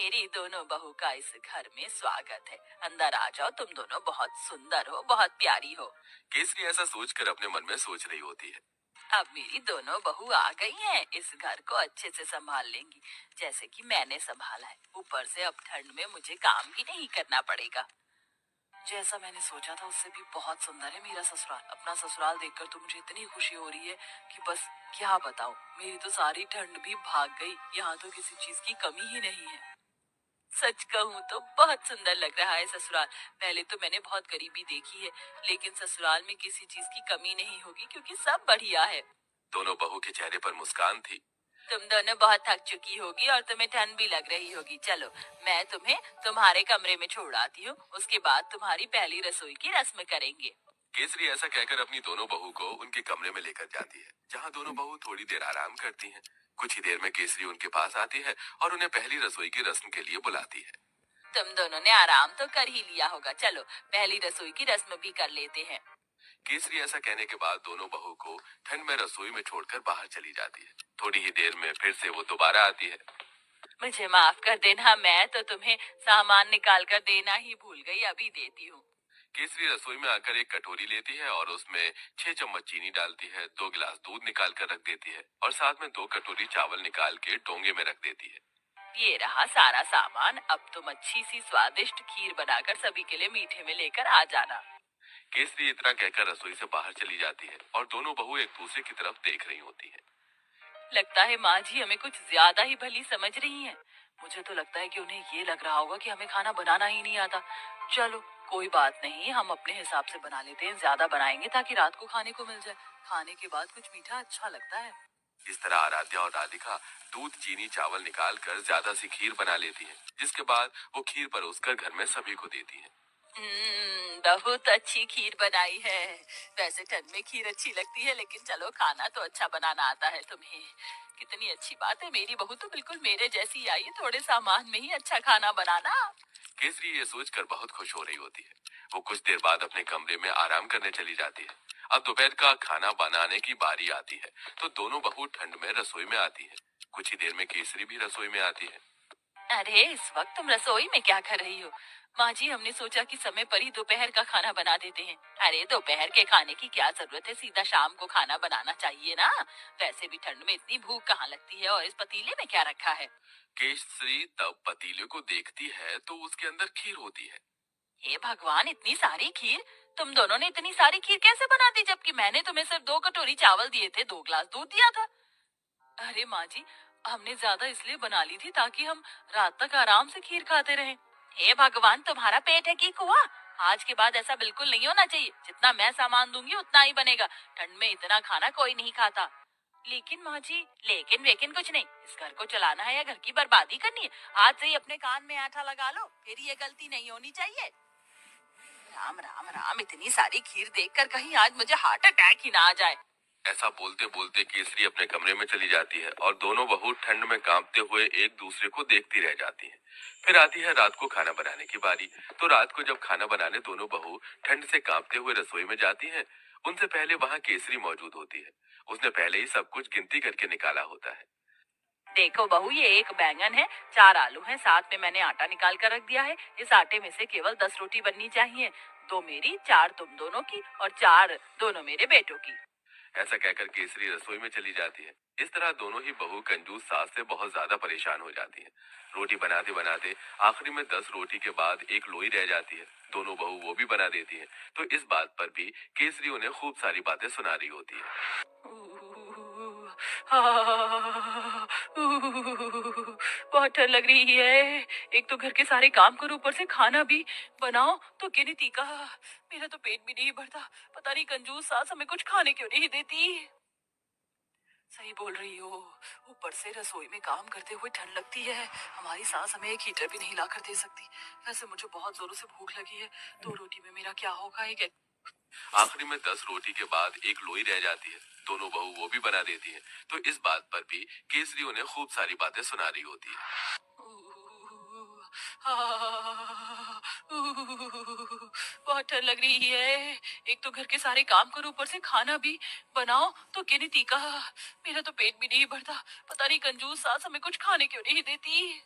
मेरी दोनों बहू का इस घर में स्वागत है। अंदर आ जाओ, तुम दोनों बहुत सुंदर हो, बहुत प्यारी हो। केसरी ऐसा सोचकर अपने मन में सोच रही होती है। अब मेरी दोनों बहू आ गई हैं, इस घर को अच्छे से संभाल लेंगी, जैसे कि मैंने संभाला है। ऊपर से अब ठंड में मुझे काम भी नहीं करना पड़ेगा। जैसा मैंने सोचा था उससे भी बहुत सुंदर है मेरा ससुराल। अपना ससुराल देखकर तो मुझे इतनी खुशी हो रही है कि बस क्या बताऊं। मेरी तो सारी ठंड भी भाग गई। यहाँ तो किसी चीज की कमी ही नहीं है। सच कहूँ तो बहुत सुंदर लग रहा है ससुराल। पहले तो मैंने बहुत गरीबी देखी है, लेकिन ससुराल में किसी चीज की कमी नहीं होगी क्योंकि सब बढ़िया है। दोनों बहू के चेहरे पर मुस्कान थी। तुम दोनों बहुत थक चुकी होगी और तुम्हें ठंड भी लग रही होगी। चलो, मैं तुम्हें तुम्हारे कमरे में छोड़ आती हूँ, उसके बाद तुम्हारी पहली रसोई की रस्म करेंगे। केसरी ऐसा कहकर अपनी दोनों बहू को उनके कमरे में लेकर जाती है, जहाँ दोनों बहू थोड़ी देर आराम करती हैं। कुछ ही देर में केसरी उनके पास आती है और उन्हें पहली रसोई की रस्म के लिए बुलाती है। तुम दोनों ने आराम तो कर ही लिया होगा, चलो पहली रसोई की रस्म भी कर लेते हैं। केसरी ऐसा कहने के बाद दोनों बहू को ठंड में रसोई में छोड़कर बाहर चली जाती है। थोड़ी ही देर में फिर से वो दोबारा आती है। मुझे माफ कर देना, मैं तो तुम्हें सामान निकाल कर देना ही भूल गई, अभी देती हूँ। केसरी रसोई में आकर एक कटोरी लेती है और उसमें 6 चम्मच चीनी डालती है, 2 गिलास दूध निकाल कर रख देती है और साथ में 2 कटोरी चावल निकाल के डोंगे में रख देती है। ये रहा सारा सामान। अब तुम अच्छी सी स्वादिष्ट खीर बनाकर सभी के लिए मीठे में लेकर आ जाना। केसरी इतना कहकर रसोई से बाहर चली जाती है और दोनों बहू एक दूसरे की तरफ देख रही होती है। लगता है माँ जी हमें कुछ ज्यादा ही भली समझ रही हैं। मुझे तो लगता है कि उन्हें ये लग रहा होगा कि हमें खाना बनाना ही नहीं आता। चलो कोई बात नहीं, हम अपने हिसाब से बना लेते हैं। ज्यादा बनाएंगे ताकि रात को खाने को मिल जाए। खाने के बाद कुछ मीठा अच्छा लगता है। इस तरह आराध्या और राधिका दूध चीनी चावल निकाल कर ज्यादा सी खीर बना लेती हैं, जिसके बाद वो खीर परोसकर घर में सभी को देती हैं। बहुत अच्छी खीर बनाई है। वैसे ठंड में खीर अच्छी लगती है, लेकिन चलो खाना तो अच्छा बनाना आता है तुम्हें। कितनी अच्छी बात है, मेरी बहू तो बिल्कुल मेरे जैसी आई है, थोड़े सामान में ही अच्छा खाना बनाना। केसरी ये सोचकर बहुत खुश हो रही होती है। वो कुछ देर बाद अपने कमरे में आराम करने चली जाती है। अब दोपहर का खाना बनाने की बारी आती है, तो दोनों बहू ठंड में रसोई में आती है। कुछ ही देर में केसरी भी रसोई में आती है। अरे इस वक्त तुम रसोई में क्या कर रही हो? माँ जी, हमने सोचा कि समय पर ही दोपहर का खाना बना देते हैं। अरे दोपहर के खाने की क्या जरूरत है, सीधा शाम को खाना बनाना चाहिए ना। वैसे भी ठंड में इतनी भूख कहाँ लगती है। और इस पतीले में क्या रखा है? केसरी तब पतीले को देखती है तो उसके अंदर खीर होती है। हे भगवान, इतनी सारी खीर! तुम दोनों ने इतनी सारी खीर कैसे बना दी, जबकि मैंने तुम्हें सिर्फ 2 कटोरी चावल दिए थे, 2 गिलास दूध दिया था। अरे माँ जी, हमने ज्यादा इसलिए बना ली थी ताकि हम रात तक आराम से खीर खाते रहें। हे भगवान, तुम्हारा पेट है कि कुआं? आज के बाद ऐसा बिल्कुल नहीं होना चाहिए। जितना मैं सामान दूंगी उतना ही बनेगा। ठंड में इतना खाना कोई नहीं खाता। लेकिन माँ जी, लेकिन वेकिन कुछ नहीं। इस घर को चलाना है या घर की बर्बादी करनी है? आज से ही अपने कान में आटा लगा लो, फिर ये गलती नहीं होनी चाहिए। राम राम राम, इतनी सारी खीर देखकर कहीं आज मुझे हार्ट अटैक ही ना आ जाए। ऐसा बोलते बोलते केसरी अपने कमरे में चली जाती है और दोनों बहू ठंड में कांपते हुए एक दूसरे को देखती रह जाती हैं। फिर आती है रात को खाना बनाने की बारी। तो रात को जब खाना बनाने दोनों बहू ठंड से कांपते हुए रसोई में जाती हैं, उनसे पहले वहां केसरी मौजूद होती है। उसने पहले ही सब कुछ गिनती करके निकाला होता है। देखो बहू, ये एक बैंगन है, 4 आलू हैं, साथ में मैंने आटा निकाल कर रख दिया है। इस आटे में से केवल 10 रोटी बननी चाहिए। 2 मेरी, 4 तुम दोनों की और 4 दोनों मेरे बेटों की। ऐसा कहकर केसरी रसोई में चली जाती है। इस तरह दोनों ही बहू कंजूस सास से बहुत ज्यादा परेशान हो जाती हैं। रोटी बनाते बनाते आखिरी में 10 रोटी के बाद एक लोई रह जाती है। दोनों बहू वो भी बना देती हैं। तो इस बात पर भी केसरी उन्हें खूब सारी बातें सुना रही होती है। बहुत ठंड लग रही है। एक तो घर के सारे काम करो, ऊपर से खाना भी बनाओ, तो गिनती का। मेरा तो पेट भी नहीं भरता। पता नहीं कंजूस सास हमें कुछ खाने क्यों नहीं देती। सही बोल रही हो। ऊपर से रसोई में काम करते हुए ठंड लगती है। हमारी सास हमें एक हीटर भी नहीं ला कर दे सकती। वैसे मुझे बहुत जोरों से भूख लगी है। 2 रोटी में मेरा क्या होगा? एक आखिरी में 10 रोटी के बाद एक लोई रह जाती है। दोनों बहू वो भी बना देती हैं। तो इस बात पर भी केसरी उन्हें खूब सारी बातें सुना रही होती है। बहुत ठंड लग रही है। एक तो घर के सारे काम करो, ऊपर से खाना भी बनाओ, तो गिनती का। मेरा तो पेट भी नहीं भरता। पता नहीं कंजूस सास हमें कुछ खाने क्यों नहीं देती।